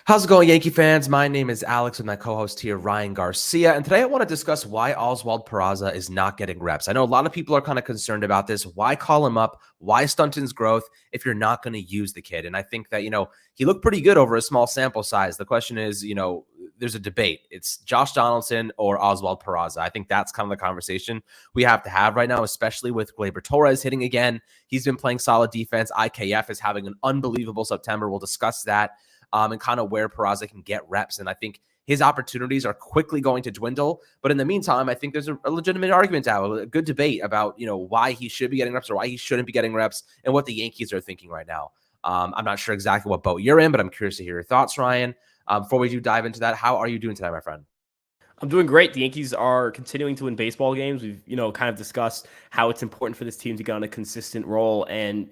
How's it going, Yankee fans? My name is Alex with my co-host here, Ryan Garcia. And today I want to discuss why Oswald Peraza is not getting reps. I know a lot of people are kind of concerned about this. Why call him up? Why stunt his growth if you're not going to use the kid? And I think that, he looked pretty good over a small sample size. The question is, there's a debate. It's Josh Donaldson or Oswald Peraza. I think that's kind of the conversation we have to have right now, especially with Gleyber Torres hitting again. He's been playing solid defense. IKF is having an unbelievable September. We'll discuss that. And kind of where Peraza can get reps. And I think his opportunities are quickly going to dwindle. But in the meantime, I think there's a legitimate argument to have, a good debate about, why he should be getting reps or why he shouldn't be getting reps and what the Yankees are thinking right now. I'm not sure exactly what boat you're in, but I'm curious to hear your thoughts, Ryan. Before we do dive into that, how are you doing today, my friend? I'm doing great. The Yankees are continuing to win baseball games. We've, kind of discussed how it's important for this team to get on a consistent roll. And,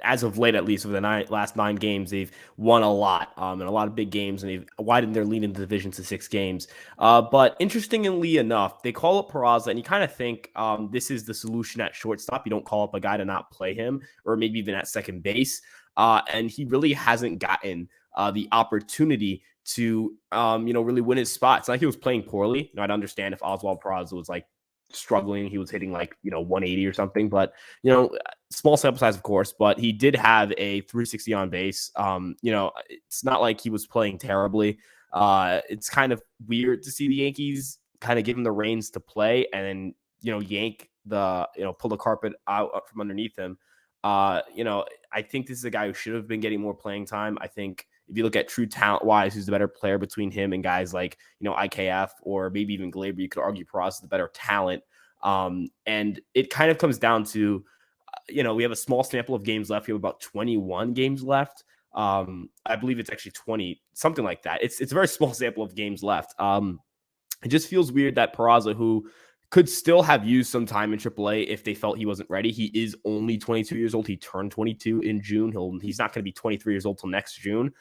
as of late, at least over the last 9 games, they've won a lot and a lot of big games, and they've widened their lead in the division to 6 games. But interestingly enough, they call up Peraza, and you kind of think this is the solution at shortstop. You don't call up a guy to not play him, or maybe even at second base. And he really hasn't gotten the opportunity to really win his spot. It's not like he was playing poorly. I'd understand if Oswald Peraza was like struggling, he was hitting like 180 or something, but small sample size, of course, but he did have a 360 on base. It's not like he was playing terribly. It's kind of weird to see the Yankees kind of give him the reins to play and then yank the pull the carpet out from underneath him. I think this is a guy who should have been getting more playing time. I think if you look at true talent wise, who's the better player between him and guys like, IKF or maybe even Gleyber, you could argue Peraza is the better talent. And it kind of comes down to, we have a small sample of games left. We have about 21 games left. I believe it's actually 20, something like that. It's a very small sample of games left. It just feels weird that Peraza, who could still have used some time in AAA if they felt he wasn't ready. He is only 22 years old. He turned 22 in June. He's not going to be 23 years old till next June.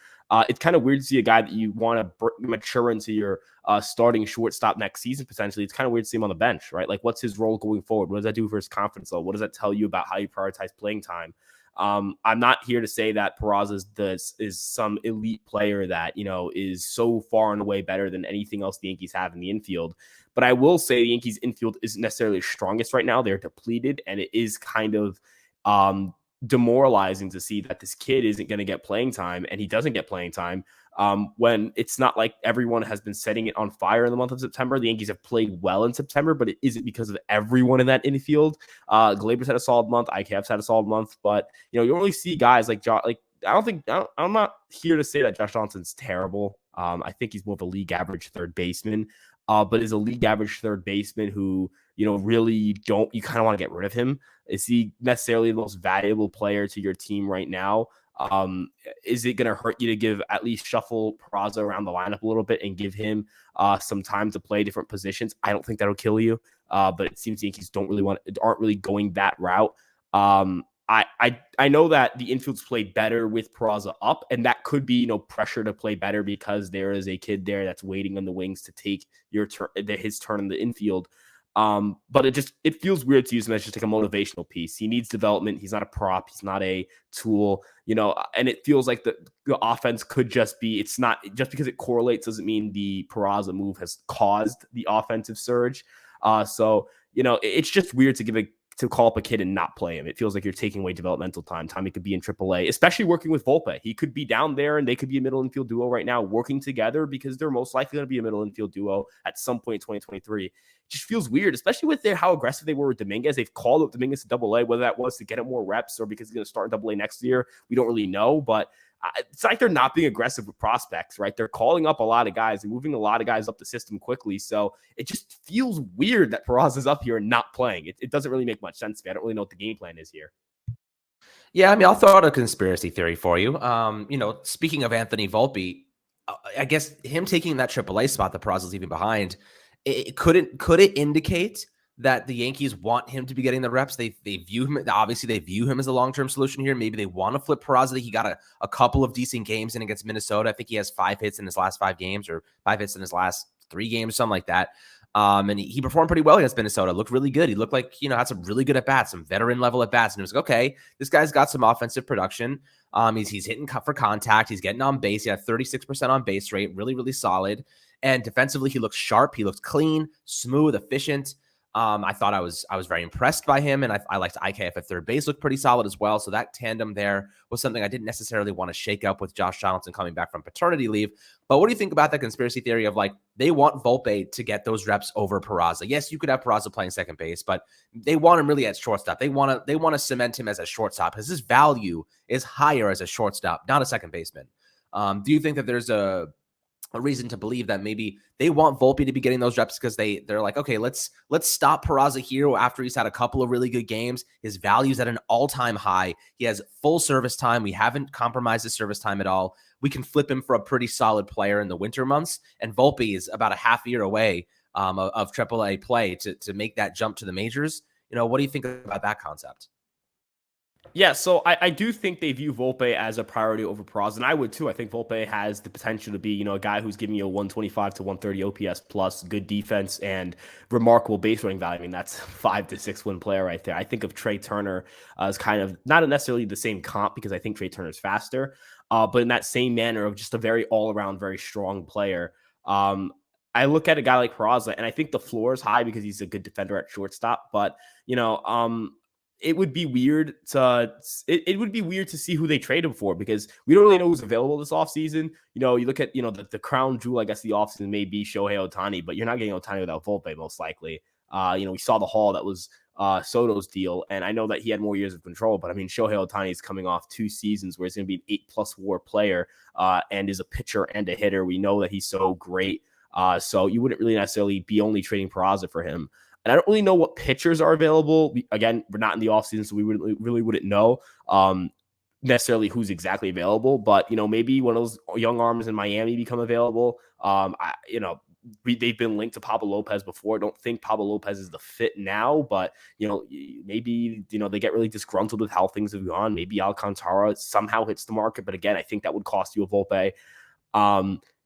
It's kind of weird to see a guy that you want to mature into your starting shortstop next season, potentially. It's kind of weird to see him on the bench, right? Like, what's his role going forward? What does that do for his confidence level? What does that tell you about how you prioritize playing time? I'm not here to say that Peraza is some elite player that, is so far and away better than anything else the Yankees have in the infield. But I will say the Yankees infield isn't necessarily strongest right now. They're depleted, and it is kind of demoralizing to see that this kid isn't going to get playing time, and he doesn't get playing time when it's not like everyone has been setting it on fire in the month of September. The Yankees have played well in September, but it isn't because of everyone in that infield. Gleyber's had a solid month. IKF's had a solid month, but you don't really see guys like Josh. Like I'm not here to say that Josh Johnson's terrible. I think he's more of a league average third baseman. But is a league average third baseman who, really you kind of want to get rid of him. Is he necessarily the most valuable player to your team right now? Is it going to hurt you to give at least shuffle Peraza around the lineup a little bit and give him some time to play different positions? I don't think that'll kill you. But it seems the Yankees aren't really going that route. I know that the infield's played better with Peraza up, and that could be, pressure to play better because there is a kid there that's waiting on the wings to take his turn in the infield. But it feels weird to use him as just like a motivational piece. He needs development. He's not a prop. He's not a tool, and it feels like the offense could just be, it's not just because it correlates doesn't mean the Peraza move has caused the offensive surge. So it's just weird to call up a kid and not play him. It feels like you're taking away developmental time he could be in AAA, especially working with Volpe. He could be down there and they could be a middle infield duo right now working together because they're most likely going to be a middle infield duo at some point in 2023. It just feels weird, especially with how aggressive they were with Dominguez. They've called up Dominguez to AA, whether that was to get him more reps or because he's going to start in AA next year. We don't really know, but it's like they're not being aggressive with prospects, right? They're calling up a lot of guys and moving a lot of guys up the system quickly. So it just feels weird that Peraza's up here and not playing. It doesn't really make much sense to me. I don't really know what the game plan is here. Yeah, I mean, I'll throw out a conspiracy theory for you. Speaking of Anthony Volpe, I guess him taking that AAA spot that Peraza's leaving behind, could it indicate that the Yankees want him to be getting the reps? They view him, obviously they view him as a long-term solution here. Maybe they want to flip Peraza. He got a couple of decent games in against Minnesota. I think he has 5 hits in his last 5 games or 5 hits in his last 3 games, something like that. And he performed pretty well against Minnesota. Looked really good. He looked like, had some really good at bats, some veteran level at bats. And it was like, okay, this guy's got some offensive production. He's hitting for contact. He's getting on base. He had 36% on base rate. Really, really solid. And defensively, he looks sharp. He looks clean, smooth, efficient. I thought I was very impressed by him, and I liked IKF at third base, looked pretty solid as well. So that tandem there was something I didn't necessarily want to shake up with Josh Donaldson coming back from paternity leave. But what do you think about that conspiracy theory of like they want Volpe to get those reps over Peraza? Yes, you could have Peraza playing second base, but they want him really at shortstop. They want to cement him as a shortstop because his value is higher as a shortstop, not a second baseman. Do you think that there's a reason to believe that maybe they want Volpe to be getting those reps because they're like, okay, let's stop Peraza here after he's had a couple of really good games. His value's at an all-time high. He has full service time. We haven't compromised his service time at all. We can flip him for a pretty solid player in the winter months. And Volpe is about a half year away of AAA play to make that jump to the majors. What do you think about that concept? Yeah, so I do think they view Volpe as a priority over Peraza, and I would too. I think Volpe has the potential to be, a guy who's giving you a 125 to 130 OPS plus, good defense, and remarkable base running value. I mean, that's 5 to 6 win player right there. I think of Trey Turner as kind of not necessarily the same comp because I think Trey Turner is faster, but in that same manner of just a very all around, very strong player. I look at a guy like Peraza, and I think the floor is high because he's a good defender at shortstop, but it would be weird to see who they trade him for because we don't really know who's available this offseason. You look at, the crown jewel, I guess the offseason may be Shohei Ohtani, but you're not getting Ohtani without Volpe most likely. We saw the haul that was Soto's deal, and I know that he had more years of control, but I mean, Shohei Ohtani is coming off 2 seasons where he's going to be an 8+ WAR player and is a pitcher and a hitter. We know that he's so great. So you wouldn't really necessarily be only trading Peraza for him. And I don't really know what pitchers are available. Again, we're not in the offseason, so we really wouldn't know necessarily who's exactly available. But, maybe one of those young arms in Miami become available. They've been linked to Pablo Lopez before. I don't think Pablo Lopez is the fit now, but, maybe, they get really disgruntled with how things have gone. Maybe Alcantara somehow hits the market. But again, I think that would cost you a Volpe.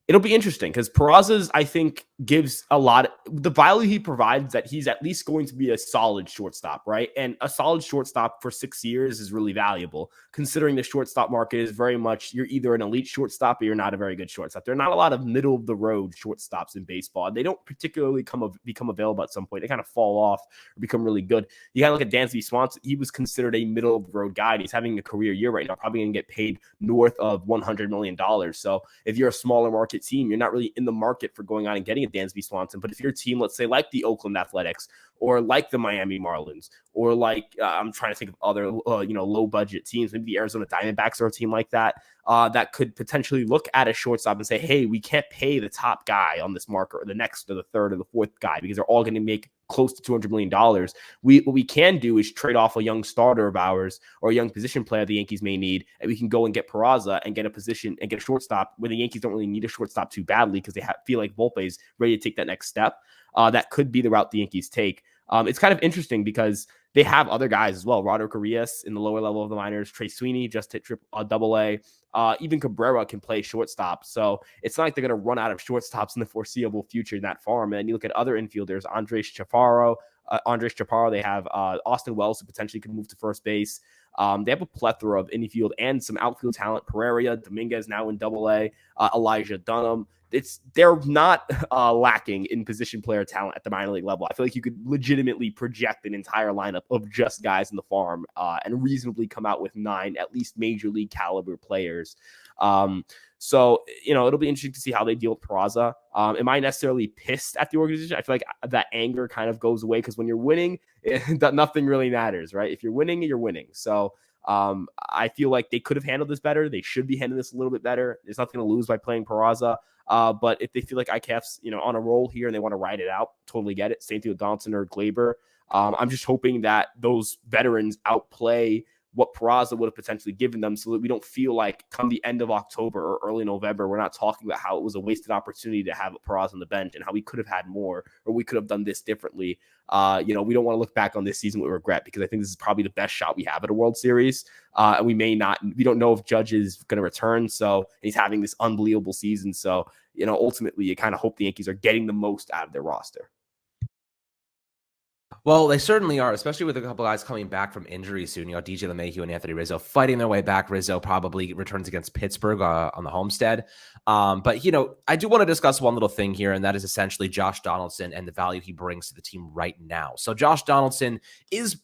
It'll be interesting because Peraza's, I think, gives a lot. The value he provides that he's at least going to be a solid shortstop, right? And a solid shortstop for 6 years is really valuable, considering the shortstop market is very much you're either an elite shortstop or you're not a very good shortstop. There are not a lot of middle of the road shortstops in baseball. They don't particularly become available at some point. They kind of fall off or become really good. You gotta look at Dansby Swanson. He was considered a middle of the road guy. And he's having a career year right now, probably going to get paid north of $100 million. So if you're a smaller market team, you're not really in the market for going on and getting a Dansby Swanson. But if you're a team, let's say like the Oakland Athletics or like the Miami Marlins or like I'm trying to think of other low budget teams, maybe the Arizona Diamondbacks are a team like that that could potentially look at a shortstop and say, hey, we can't pay the top guy on this market or the next or the third or the fourth guy because they're all going to make close to $200 million. What we can do is trade off a young starter of ours or a young position player the Yankees may need, and we can go and get Peraza and get a position and get a shortstop where the Yankees don't really need a shortstop too badly because they feel like Volpe is ready to take that next step. That could be the route the Yankees take. It's kind of interesting because they have other guys as well. Roderick Arias in the lower level of the minors. Trey Sweeney just hit AA. Even Cabrera can play shortstop. So it's not like they're going to run out of shortstops in the foreseeable future in that farm. And then you look at other infielders, Andres Chaparro. They have Austin Wells, who potentially could move to first base. They have a plethora of infield and some outfield talent. Pereira, Dominguez now in AA. Elijah Dunham. They're not lacking in position player talent at the minor league level. I feel like you could legitimately project an entire lineup of just guys in the farm and reasonably come out with 9 at least major league caliber players. So it'll be interesting to see how they deal with Peraza. Am I necessarily pissed at the organization? I feel like that anger kind of goes away because when you're winning, nothing really matters, right? If you're winning, you're winning. So I feel like they could have handled this better. They should be handling this a little bit better. There's nothing to lose by playing Peraza. But if they feel like IKF's, on a roll here and they want to ride it out, totally get it. Same thing with Donaldson or Glaber. I'm just hoping that those veterans outplay what Peraza would have potentially given them so that we don't feel like come the end of October or early November, we're not talking about how it was a wasted opportunity to have Peraza on the bench and how we could have had more or we could have done this differently. We don't want to look back on this season with regret because I think this is probably the best shot we have at a World Series. And we don't know if Judge is going to return. So he's having this unbelievable season. So, ultimately you kind of hope the Yankees are getting the most out of their roster. Well, they certainly are, especially with a couple guys coming back from injury soon. DJ LeMahieu and Anthony Rizzo fighting their way back. Rizzo probably returns against Pittsburgh on the homestead. But, I do want to discuss one little thing here, and that is essentially Josh Donaldson and the value he brings to the team right now. So Josh Donaldson is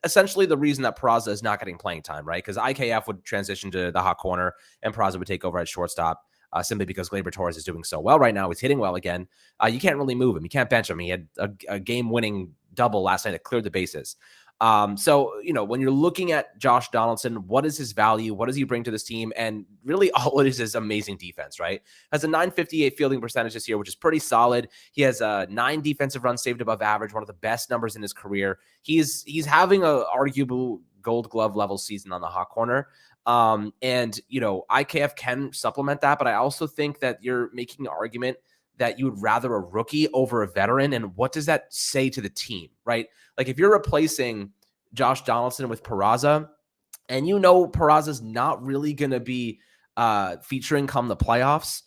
essentially the reason that Peraza is not getting playing time, right? Because IKF would transition to the hot corner and Peraza would take over at shortstop. Simply because Gleyber Torres is doing so well right now. He's hitting well again. You can't really move him. You can't bench him. He had a game-winning double last night that cleared the bases. So, when you're looking at Josh Donaldson, what is his value? What does he bring to this team? And really all it is amazing defense, right? Has a 958 fielding percentage this year, which is pretty solid. He has 9 defensive runs saved above average, one of the best numbers in his career. He's having a arguable Gold Glove level season on the hot corner. IKF can supplement that, but I also think that you're making an argument that you would rather a rookie over a veteran. And what does that say to the team, right? Like if you're replacing Josh Donaldson with Peraza, and Peraza's not really going to be featuring come the playoffs,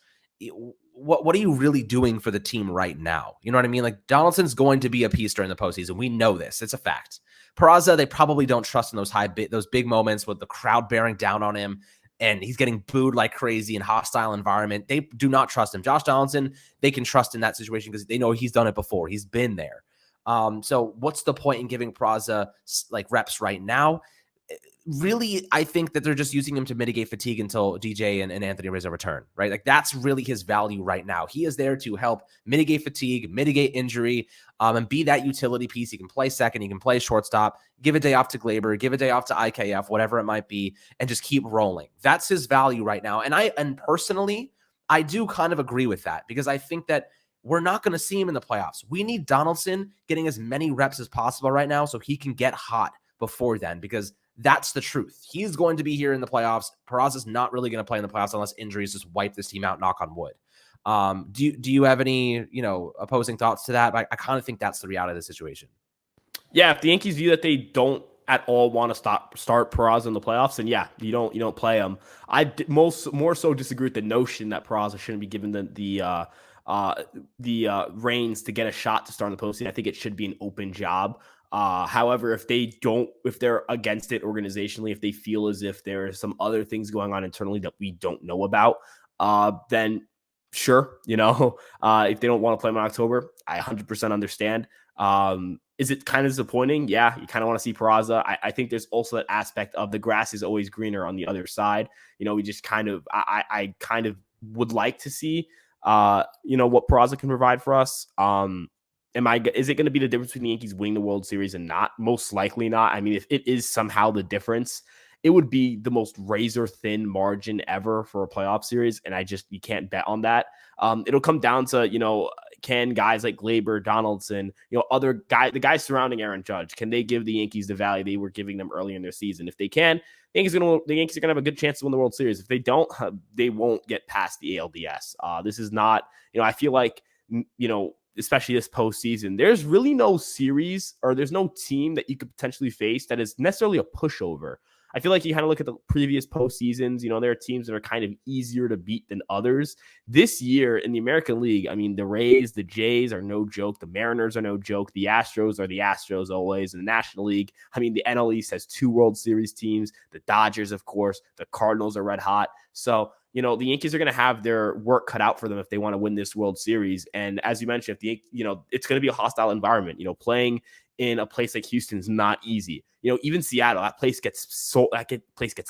what are you really doing for the team right now? You know what I mean? Like Donaldson's going to be a piece during the postseason. We know this. It's a fact. Peraza, they probably don't trust in those big moments with the crowd bearing down on him and he's getting booed like crazy in hostile environment. They do not trust him. Josh Donaldson, they can trust in that situation because they know he's done it before. He's been there. So what's the point in giving Peraza like reps right now? Really, I think that they're just using him to mitigate fatigue until DJ and Anthony Rizzo return, right? Like that's really his value right now. He is there to help mitigate fatigue, mitigate injury, and be that utility piece. He can play second, he can play shortstop, give a day off to Gleyber, give a day off to IKF, whatever it might be, and just keep rolling. That's his value right now. And personally, I do kind of agree with that because I think that we're not going to see him in the playoffs. We need Donaldson getting as many reps as possible right now so he can get hot before then, because that's the truth. He's going to be here in the playoffs. Peraza's not really going to play in the playoffs unless injuries just wipe this team out, knock on wood. Do you have any, opposing thoughts to that? I kind of think that's the reality of the situation. Yeah, if the Yankees view that they don't at all want to start Peraza in the playoffs, then yeah, you don't play him. More so disagree with the notion that Peraza shouldn't be given the reins to get a shot to start in the postseason. I think it should be an open job. However, if they're against it organizationally, if they feel as if there are some other things going on internally that we don't know about, then sure, if they don't want to play him in October, I 100% understand. Is it kind of disappointing? Yeah, you kind of want to see Peraza. I think there's also that aspect of the grass is always greener on the other side. We just I kind of would like to see, what Peraza can provide for us. Is it going to be the difference between the Yankees winning the World Series and not? Most likely not. I mean, if it is somehow the difference, it would be the most razor thin margin ever for a playoff series. And you can't bet on that. It'll come down to, can guys like Gleyber, Donaldson, the guys surrounding Aaron Judge, can they give the Yankees the value they were giving them earlier in their season? If they can, the Yankees are going to have a good chance to win the World Series. If they don't, they won't get past the ALDS. This is not, I feel like, especially this postseason, there's really no series or there's no team that you could potentially face that is necessarily a pushover. I feel like you kind of look at the previous postseasons, there are teams that are kind of easier to beat than others. This year in the American League, I mean, the Rays, the Jays are no joke. The Mariners are no joke. The Astros are the Astros always. In the National League, I mean, the NL East has 2 World Series teams. The Dodgers, of course. The Cardinals are red hot. So, the Yankees are going to have their work cut out for them if they want to win this World Series. And as you mentioned, it's going to be a hostile environment. Playing in a place like Houston is not easy. Even Seattle, that place gets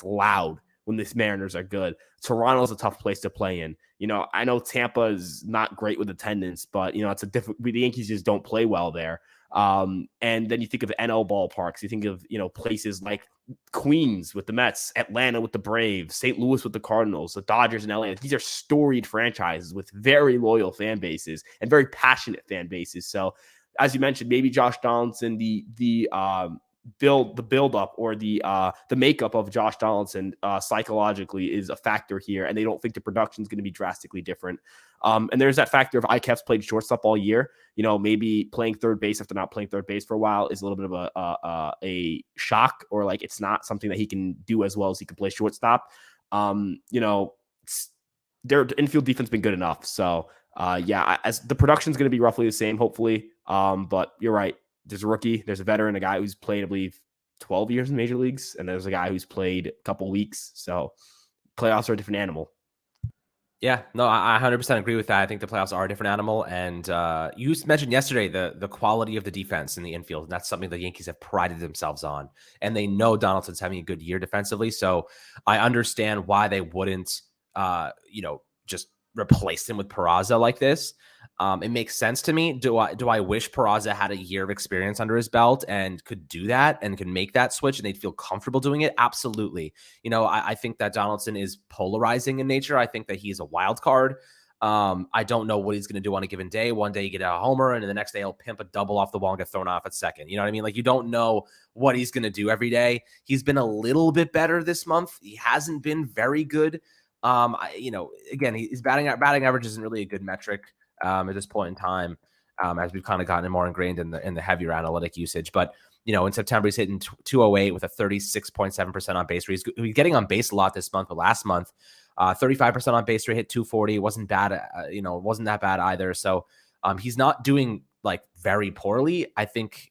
loud when the Mariners are good. Toronto's a tough place to play in. I know Tampa is not great with attendance, but it's the Yankees just don't play well there. And then you think of NL ballparks. You think of places like Queens with the Mets, Atlanta with the Braves, St. Louis with the Cardinals, the Dodgers and LA. These are storied franchises with very loyal fan bases and very passionate fan bases. So, as you mentioned, maybe Josh Donaldson, the build up or the makeup of Josh Donaldson psychologically is a factor here, and they don't think the production is going to be drastically different. And there's that factor of IKF's played shortstop all year. Maybe playing third base after not playing third base for a while is a little bit of a shock, or like it's not something that he can do as well as he can play shortstop. Their infield defense has been good enough. So as the production is going to be roughly the same, hopefully. But you're right. there's a rookie, there's a veteran, a guy who's played, I believe, 12 years in major leagues, and there's a guy who's played a couple weeks. So playoffs are a different animal. Yeah, no, I 100% agree with that. I think the playoffs are a different animal. And you mentioned yesterday the quality of the defense in the infield. And that's something the Yankees have prided themselves on. And they know Donaldson's having a good year defensively. So I understand why they wouldn't, just replace him with Peraza like this. It makes sense to me. Do I wish Peraza had a year of experience under his belt and could do that and can make that switch and they'd feel comfortable doing it? Absolutely. I think that Donaldson is polarizing in nature. I think that he's a wild card. I don't know what he's going to do on a given day. One day you get a homer, and the next day he'll pimp a double off the wall and get thrown off at second. You know what I mean? Like, you don't know what he's going to do every day. He's been a little bit better this month. He hasn't been very good. Again, his batting average isn't really a good metric at this point in time, as we've kind of gotten more ingrained in the heavier analytic usage. But in September, he's hitting 208 with a 36.7% on base rate. He's getting on base a lot this month, but last month, 35% on base rate, hit 240. It wasn't bad. Wasn't that bad either. So he's not doing like very poorly. I think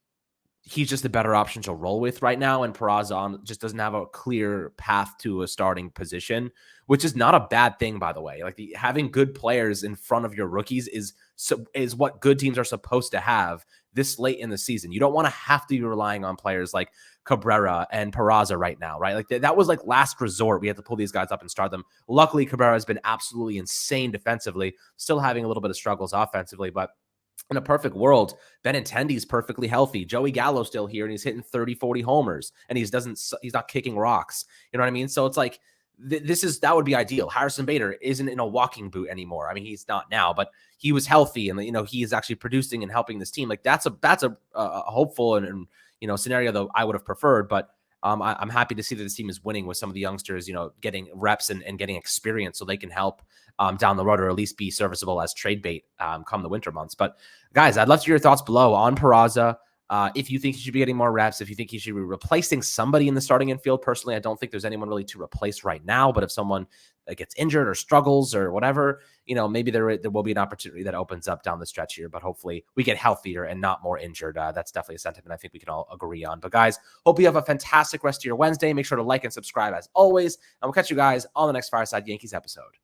he's just a better option to roll with right now. And Peraza just doesn't have a clear path to a starting position, which is not a bad thing, by the way. Like, having good players in front of your rookies is what good teams are supposed to have this late in the season. You don't want to have to be relying on players like Cabrera and Peraza right now, right? Like, that was like last resort. We had to pull these guys up and start them. Luckily, Cabrera has been absolutely insane defensively, still having a little bit of struggles offensively, but in a perfect world, Benintendi's perfectly healthy. Joey Gallo's still here, and he's hitting 30, 40 homers, and he's not kicking rocks. You know what I mean? So it's like, that would be ideal. Harrison Bader isn't in a walking boot anymore. I mean, he's not now, but he was healthy, and he is actually producing and helping this team. Like, that's a hopeful and scenario that I would have preferred, but I'm happy to see that this team is winning with some of the youngsters, getting reps and getting experience so they can help down the road, or at least be serviceable as trade bait come the winter months. But guys, I'd love to hear your thoughts below on Peraza. If you think he should be getting more reps, if you think he should be replacing somebody in the starting infield. Personally, I don't think there's anyone really to replace right now, but if someone gets injured or struggles or whatever, maybe there will be an opportunity that opens up down the stretch here, but hopefully we get healthier and not more injured. That's definitely a sentiment I think we can all agree on. But guys, hope you have a fantastic rest of your Wednesday. Make sure to like and subscribe as always, and we'll catch you guys on the next Fireside Yankees episode.